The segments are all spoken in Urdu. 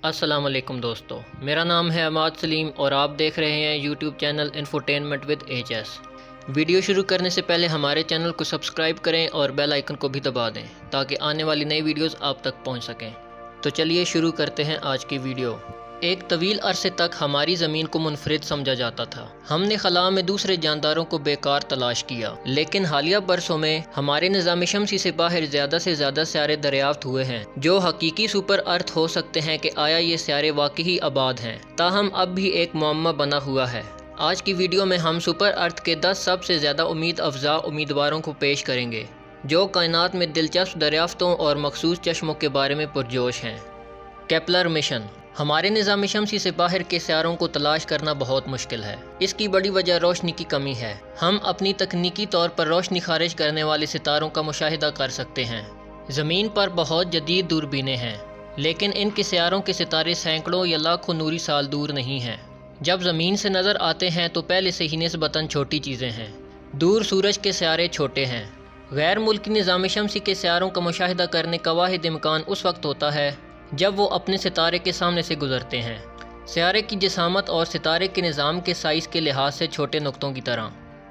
السلام علیکم دوستو، میرا نام ہے عماد سلیم اور آپ دیکھ رہے ہیں YouTube channel infotainment with each S. Video شروع کرنے سے پہلے ہمارے چینل کو سبسکرائب کریں اور بیل آئیکن کو بھی دبا دیں تاکہ آنے والی نئی ویڈیوز آپ تک پہنچ سکیں۔ تو چلیے شروع کرتے ہیں آج کی ویڈیو۔ ایک طویل عرصے تک ہماری زمین کو منفرد سمجھا جاتا تھا۔ ہم نے خلا میں دوسرے جانداروں کو بیکار تلاش کیا، لیکن حالیہ برسوں میں ہمارے نظام شمسی سے باہر زیادہ سے زیادہ سیارے دریافت ہوئے ہیں جو حقیقی سپر ارتھ ہو سکتے ہیں کہ آیا یہ سیارے واقعی آباد ہیں، تاہم اب بھی ایک معمہ بنا ہوا ہے۔ آج کی ویڈیو میں ہم سپر ارتھ کے 10 سب سے زیادہ امید افزا امیدواروں کو پیش کریں گے جو کائنات میں دلچسپ دریافتوں اور مخصوص چشموں کے بارے میں پرجوش ہیں۔ Kepler mission. ہمارے نظام شمسی سے باہر کے سیاروں کو تلاش کرنا بہت مشکل ہے۔ اس کی بڑی وجہ روشنی کی کمی ہے۔ ہم اپنی تکنیکی طور پر روشنی خارج کرنے والے ستاروں کا مشاہدہ کر سکتے ہیں۔ زمین پر بہت جدید دوربینیں ہیں، لیکن ان کے سیاروں کے ستارے سینکڑوں یا لاکھوں نوری سال دور نہیں ہیں۔ جب زمین سے نظر آتے ہیں تو پہلے سے ہی نسبتاً چھوٹی چیزیں ہیں۔ دور سورج کے سیارے چھوٹے ہیں۔ غیر ملکی نظام شمسی کے سیاروں کا مشاہدہ کرنے کا واحد امکان اس وقت ہوتا ہے جب وہ اپنے ستارے کے سامنے سے گزرتے ہیں۔ سیارے کی جسامت اور ستارے کے نظام کے سائز کے لحاظ سے چھوٹے نقطوں کی طرح،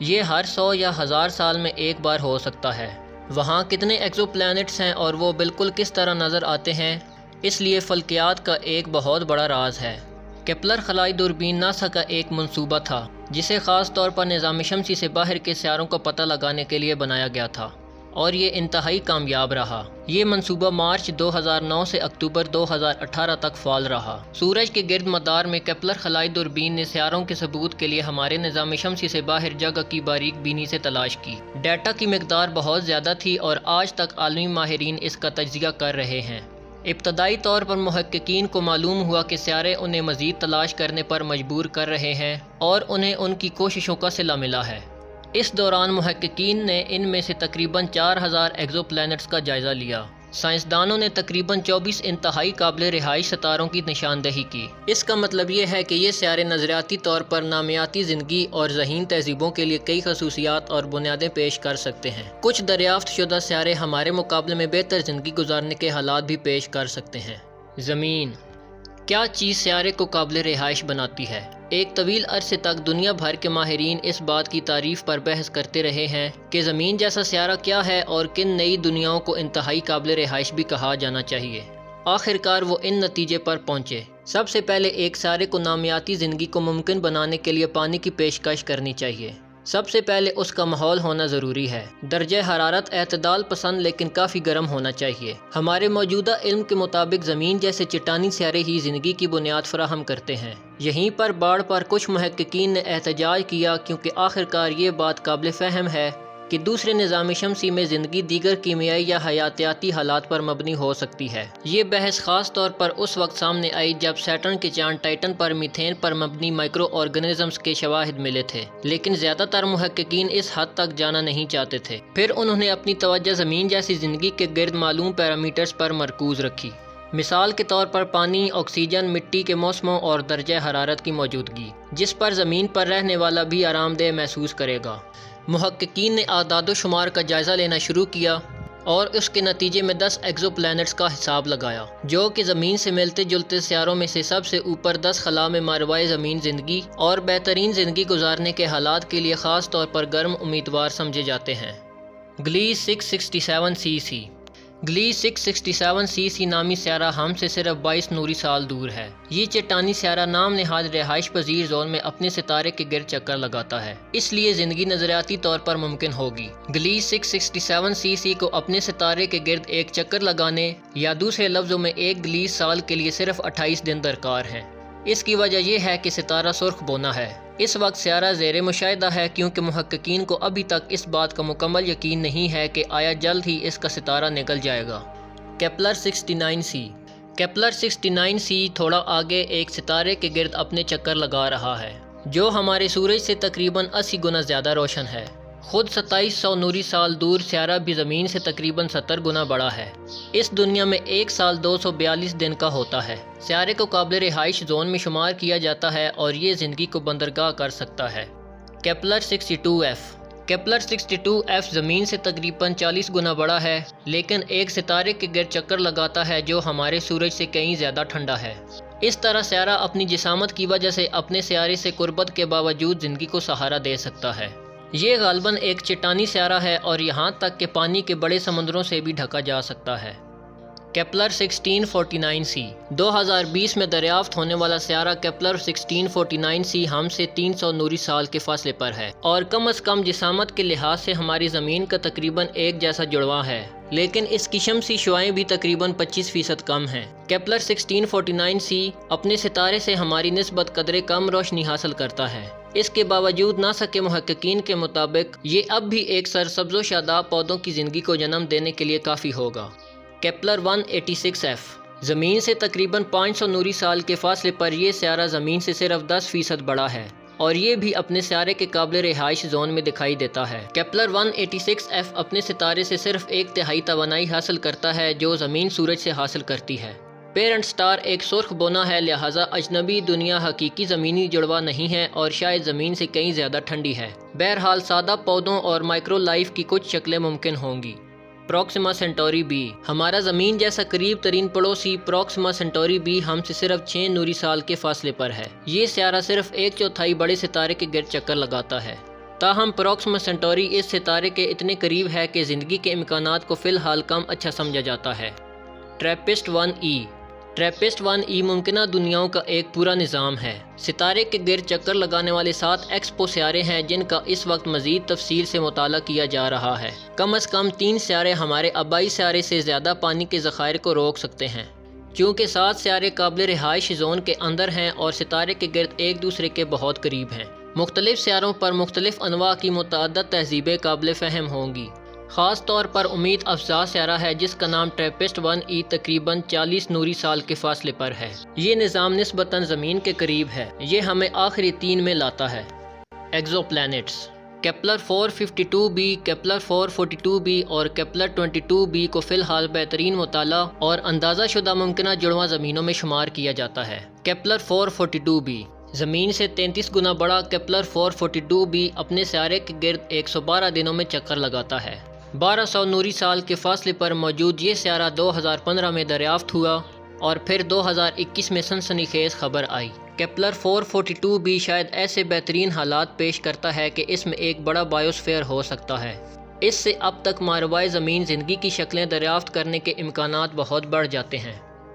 یہ ہر 100 یا 1000 سال میں ایک بار ہو سکتا ہے۔ وہاں کتنے ایکزو پلانٹس ہیں اور وہ بالکل کس طرح نظر آتے ہیں، اس لیے فلکیات کا ایک بہت بڑا راز ہے۔ کیپلر خلائی دوربین ناسا کا ایک منصوبہ تھا جسے خاص طور پر نظام شمسی سے باہر کے سیاروں کا پتہ لگانے کے لیے بنایا گیا تھا، اور یہ انتہائی کامیاب رہا۔ یہ منصوبہ مارچ 2009 سے اکتوبر 2018 تک فعال رہا۔ سورج کے گرد مدار میں کیپلر خلائی دوربین نے سیاروں کے ثبوت کے لیے ہمارے نظام شمسی سے باہر جگہ کی باریک بینی سے تلاش کی۔ ڈیٹا کی مقدار بہت زیادہ تھی اور آج تک عالمی ماہرین اس کا تجزیہ کر رہے ہیں۔ ابتدائی طور پر محققین کو معلوم ہوا کہ سیارے انہیں مزید تلاش کرنے پر مجبور کر رہے ہیں اور انہیں ان کی کوششوں کا صلہ ملا ہے۔ اس دوران محققین نے ان میں سے تقریباً 4000 ایکزو پلانٹس کا جائزہ لیا۔ سائنسدانوں نے تقریباً 24 انتہائی قابل رہائش ستاروں کی نشاندہی کی۔ اس کا مطلب یہ ہے کہ یہ سیارے نظریاتی طور پر نامیاتی زندگی اور ذہین تہذیبوں کے لیے کئی خصوصیات اور بنیادیں پیش کر سکتے ہیں۔ کچھ دریافت شدہ سیارے ہمارے مقابلے میں بہتر زندگی گزارنے کے حالات بھی پیش کر سکتے ہیں۔ زمین۔ کیا چیز سیارے کو قابل رہائش بناتی ہے؟ ایک طویل عرصے تک دنیا بھر کے ماہرین اس بات کی تعریف پر بحث کرتے رہے ہیں کہ زمین جیسا سیارہ کیا ہے اور کن نئی دنیاؤں کو انتہائی قابل رہائش بھی کہا جانا چاہیے۔ آخرکار وہ ان نتیجے پر پہنچے۔ سب سے پہلے ایک سیارے کو نامیاتی زندگی کو ممکن بنانے کے لیے پانی کی پیشکش کرنی چاہیے۔ سب سے پہلے اس کا ماحول ہونا ضروری ہے۔ درجہ حرارت اعتدال پسند لیکن کافی گرم ہونا چاہیے۔ ہمارے موجودہ علم کے مطابق زمین جیسے چٹانی سیارے ہی زندگی کی بنیاد فراہم کرتے ہیں۔ یہیں پر باڑ پر کچھ محققین نے احتجاج کیا کیونکہ آخرکار یہ بات قابل فہم ہے کہ دوسرے نظام شمسی میں زندگی دیگر کیمیائی یا حیاتیاتی حالات پر مبنی ہو سکتی ہے۔ یہ بحث خاص طور پر اس وقت سامنے آئی جب سیٹرن کے چاند ٹائٹن پر میتھین پر مبنی مائکرو آرگنزمز کے شواہد ملے تھے، لیکن زیادہ تر محققین اس حد تک جانا نہیں چاہتے تھے۔ پھر انہوں نے اپنی توجہ زمین جیسی زندگی کے گرد معلوم پیرامیٹرز پر مرکوز رکھی، مثال کے طور پر پانی، آکسیجن، مٹی کے موسموں اور درجہ حرارت کی موجودگی، جس پر زمین پر رہنے والا بھی آرام دہ محسوس کرے گا۔ محققین نے اعداد و شمار کا جائزہ لینا شروع کیا اور اس کے نتیجے میں 10 ایکزو پلانٹس کا حساب لگایا جو کہ زمین سے ملتے جلتے سیاروں میں سے سب سے اوپر 10 خلا میں ماروائے زمین زندگی اور بہترین زندگی گزارنے کے حالات کے لیے خاص طور پر گرم امیدوار سمجھے جاتے ہیں۔ Glazed 667cc۔ گلیز 667cc نامی سیارہ ہم سے صرف 22 نوری سال دور ہے۔ یہ چٹانی سیارہ نام نہاد رہائش پذیر زون میں اپنے ستارے کے گرد چکر لگاتا ہے، اس لیے زندگی نظریاتی طور پر ممکن ہوگی۔ گلیز 667cc کو اپنے ستارے کے گرد ایک چکر لگانے یا دوسرے لفظوں میں ایک گلیز سال کے لیے صرف 28 دن درکار ہیں۔ اس کی وجہ یہ ہے کہ ستارہ سرخ بونا ہے۔ اس وقت سیارہ زیر مشاہدہ ہے کیونکہ محققین کو ابھی تک اس بات کا مکمل یقین نہیں ہے کہ آیا جلد ہی اس کا ستارہ نکل جائے گا۔ Kepler 69c۔ کیپلر 69c تھوڑا آگے ایک ستارے کے گرد اپنے چکر لگا رہا ہے جو ہمارے سورج سے تقریباً 80 گنا زیادہ روشن ہے۔ خود 2700 نوری سال دور سیارہ بھی زمین سے تقریباً 70 گنا بڑا ہے۔ اس دنیا میں ایک سال 242 دن کا ہوتا ہے۔ سیارے کو قابل رہائش زون میں شمار کیا جاتا ہے اور یہ زندگی کو بندرگاہ کر سکتا ہے۔ Kepler 62f۔ کیپلر 62f زمین سے تقریباً 40 گنا بڑا ہے، لیکن ایک ستارے کے گرد چکر لگاتا ہے جو ہمارے سورج سے کہیں زیادہ ٹھنڈا ہے۔ اس طرح سیارہ اپنی جسامت کی وجہ سے اپنے سیارے سے قربت کے باوجود زندگی کو سہارا دے سکتا ہے۔ یہ غالباً ایک چٹانی سیارہ ہے اور یہاں تک کہ پانی کے بڑے سمندروں سے بھی ڈھکا جا سکتا ہے۔ کیپلر 1649c 2020 میں دریافت ہونے والا سیارہ کیپلر 1649c ہم سے 300 نوری سال کے فاصلے پر ہے اور کم از کم جسامت کے لحاظ سے ہماری زمین کا تقریباً ایک جیسا جڑواں ہے، لیکن اس کی شمسی شعاعیں بھی تقریباً 25% کم ہیں۔ کیپلر 1649c اپنے ستارے سے ہماری نسبت قدرے کم روشنی حاصل کرتا ہے۔ اس کے باوجود ناسا کے محققین کے مطابق یہ اب بھی ایک سرسبز و شاداب پودوں کی زندگی کو جنم دینے کے لیے کافی ہوگا۔ کیپلر 186f زمین سے تقریباً 500 نوری سال کے فاصلے پر یہ سیارہ زمین سے صرف 10% بڑا ہے اور یہ بھی اپنے سیارے کے قابل رہائش زون میں دکھائی دیتا ہے۔ کیپلر 186f اپنے ستارے سے صرف 1/3 توانائی حاصل کرتا ہے جو زمین سورج سے حاصل کرتی ہے۔ پیرنٹ سٹار ایک سرخ بونا ہے، لہٰذا اجنبی دنیا حقیقی زمینی جڑواں نہیں ہے اور شاید زمین سے کہیں زیادہ ٹھنڈی ہے۔ بہرحال سادہ پودوں اور مائکرو لائف کی کچھ شکلیں ممکن ہوں گی۔ پروکسیما سینٹوری بی ہمارا زمین جیسا قریب ترین پڑوسی پروکسیما سینٹوری بی ہم سے صرف 6 نوری سال کے فاصلے پر ہے۔ یہ سیارہ صرف 1/4 بڑے ستارے کے گرد چکر لگاتا ہے۔ تاہم پروکسیما سینٹوری اس ستارے کے اتنے قریب ہے کہ زندگی کے امکانات کو فی الحال کم اچھا سمجھا جاتا ہے۔ ٹریپسٹ 1e ٹریپسٹ 1e ممکنہ دنیاؤں کا ایک پورا نظام ہے۔ ستارے کے گرد چکر لگانے والے 7 ایکسپو سیارے ہیں جن کا اس وقت مزید تفصیل سے مطالعہ کیا جا رہا ہے۔ کم از کم 3 سیارے ہمارے آبائی سیارے سے زیادہ پانی کے ذخائر کو روک سکتے ہیں۔ چونکہ 7 سیارے قابل رہائش زون کے اندر ہیں اور ستارے کے گرد ایک دوسرے کے بہت قریب ہیں، مختلف سیاروں پر مختلف انواع کی متعدد تہذیبیں قابل فہم ہوں گی۔ خاص طور پر امید افزا سیارہ ہے جس کا نام ٹریپسٹ 1e تقریباً 40 نوری سال کے فاصلے پر ہے۔ یہ نظام نسبتاً زمین کے قریب ہے۔ یہ ہمیں آخری 3 میں لاتا ہے۔ Exo plants Kepler 452b، Kepler 442b اور کیپلر 22b کو فی الحال بہترین مطالعہ اور اندازہ شدہ ممکنہ جڑواں زمینوں میں شمار کیا جاتا ہے۔ کیپلر 442b زمین سے 33 گنا بڑا کیپلر 442b اپنے سیارے کے گرد 112 دنوں میں چکر لگاتا ہے۔ 1200 نوری سال کے فاصلے پر موجود یہ سیارہ 2015 میں دریافت ہوا اور پھر 2021 میں سنسنی خیز خبر آئی۔ کیپلر 442b شاید ایسے بہترین حالات پیش کرتا ہے کہ اس میں ایک بڑا بایوسفیئر ہو سکتا ہے۔ اس سے اب تک ماروائے زمین زندگی کی شکلیں دریافت کرنے کے امکانات بہت بڑھ جاتے ہیں۔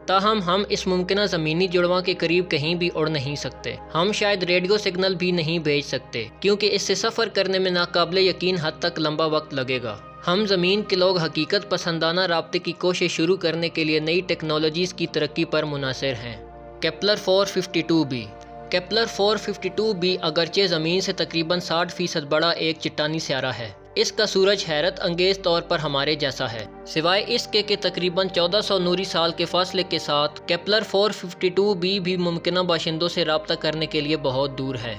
تاہم ہم اس ممکنہ زمینی جڑواں کے قریب کہیں بھی اڑ نہیں سکتے۔ ہم شاید ریڈیو سگنل بھی نہیں بھیج سکتے کیونکہ اس سے سفر کرنے میں ناقابل یقین حد تک لمبا وقت لگے گا۔ ہم زمین کے لوگ حقیقت پسندانہ رابطے کی کوشش شروع کرنے کے لیے نئی ٹیکنالوجیز کی ترقی پر منحصر ہیں۔ کیپلر 452b کیپلر 452b اگرچہ زمین سے تقریباً 60% بڑا ایک چٹانی سیارہ ہے۔ اس کا سورج حیرت انگیز طور پر ہمارے جیسا ہے، سوائے اس کے کہ تقریباً 1400 نوری سال کے فاصلے کے ساتھ کیپلر 452b بھی ممکنہ باشندوں سے رابطہ کرنے کے لیے بہت دور ہے۔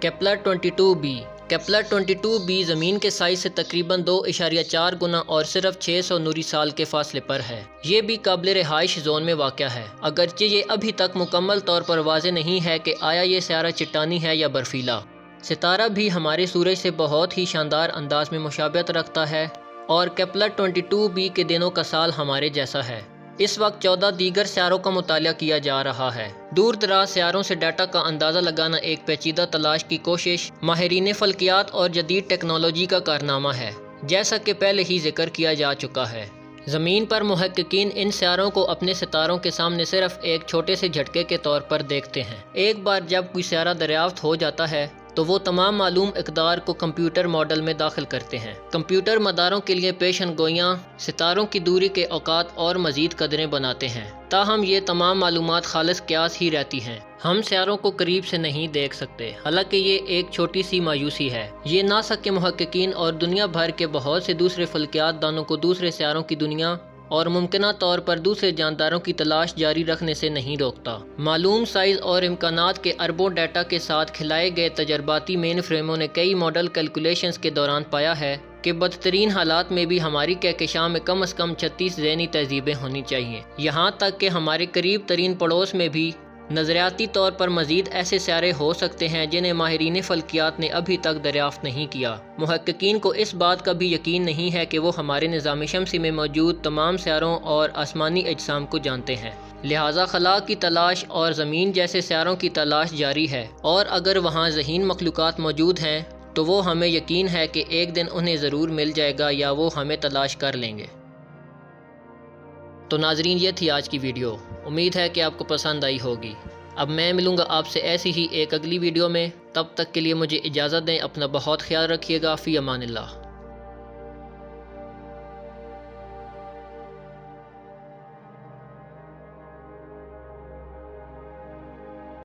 کیپلر 22b کیپلر 22b زمین کے سائز سے تقریباً 2.4 گنا اور صرف 600 نوری سال کے فاصلے پر ہے۔ یہ بھی قابل رہائش زون میں واقع ہے، اگرچہ یہ ابھی تک مکمل طور پر واضح نہیں ہے کہ آیا یہ سیارہ چٹانی ہے یا برفیلا۔ ستارہ بھی ہمارے سورج سے بہت ہی شاندار انداز میں مشابہت رکھتا ہے اور کیپلر 22b کے دنوں کا سال ہمارے جیسا ہے۔ اس وقت 14 دیگر سیاروں کا مطالعہ کیا جا رہا ہے۔ دور دراز سیاروں سے ڈیٹا کا اندازہ لگانا ایک پیچیدہ تلاش کی کوشش ماہرین فلکیات اور جدید ٹیکنالوجی کا کارنامہ ہے، جیسا کہ پہلے ہی ذکر کیا جا چکا ہے۔ زمین پر محققین ان سیاروں کو اپنے ستاروں کے سامنے صرف ایک چھوٹے سے جھٹکے کے طور پر دیکھتے ہیں۔ ایک بار جب کوئی سیارہ دریافت ہو جاتا ہے تو وہ تمام معلوم اقدار کو کمپیوٹر ماڈل میں داخل کرتے ہیں۔ کمپیوٹر مداروں کے لیے پیشن گوئیاں ستاروں کی دوری کے اوقات اور مزید قدریں بناتے ہیں، تاہم یہ تمام معلومات خالص قیاس ہی رہتی ہیں۔ ہم سیاروں کو قریب سے نہیں دیکھ سکتے، حالانکہ یہ ایک چھوٹی سی مایوسی ہے۔ یہ ناسا کے محققین اور دنیا بھر کے بہت سے دوسرے فلکیات دانوں کو دوسرے سیاروں کی دنیا اور ممکنہ طور پر دوسرے جانداروں کی تلاش جاری رکھنے سے نہیں روکتا۔ معلوم سائز اور امکانات کے اربوں ڈیٹا کے ساتھ کھلائے گئے تجرباتی مین فریموں نے کئی ماڈل کیلکولیشنز کے دوران پایا ہے کہ بدترین حالات میں بھی ہماری کہکشاں میں کم از کم 36 ذہنی تہذیبیں ہونی چاہیے۔ یہاں تک کہ ہمارے قریب ترین پڑوس میں بھی نظریاتی طور پر مزید ایسے سیارے ہو سکتے ہیں جنہیں ماہرین فلکیات نے ابھی تک دریافت نہیں کیا۔ محققین کو اس بات کا بھی یقین نہیں ہے کہ وہ ہمارے نظام شمسی میں موجود تمام سیاروں اور آسمانی اجسام کو جانتے ہیں۔ لہٰذا خلا کی تلاش اور زمین جیسے سیاروں کی تلاش جاری ہے، اور اگر وہاں ذہین مخلوقات موجود ہیں تو وہ ہمیں یقین ہے کہ ایک دن انہیں ضرور مل جائے گا یا وہ ہمیں تلاش کر لیں گے۔ تو ناظرین، یہ تھی آج کی ویڈیو، امید ہے کہ آپ کو پسند آئی ہوگی۔ اب میں ملوں گا آپ سے ایسی ہی ایک اگلی ویڈیو میں، تب تک کے لیے مجھے اجازت دیں، اپنا بہت خیال رکھیے گا، فی امان اللہ۔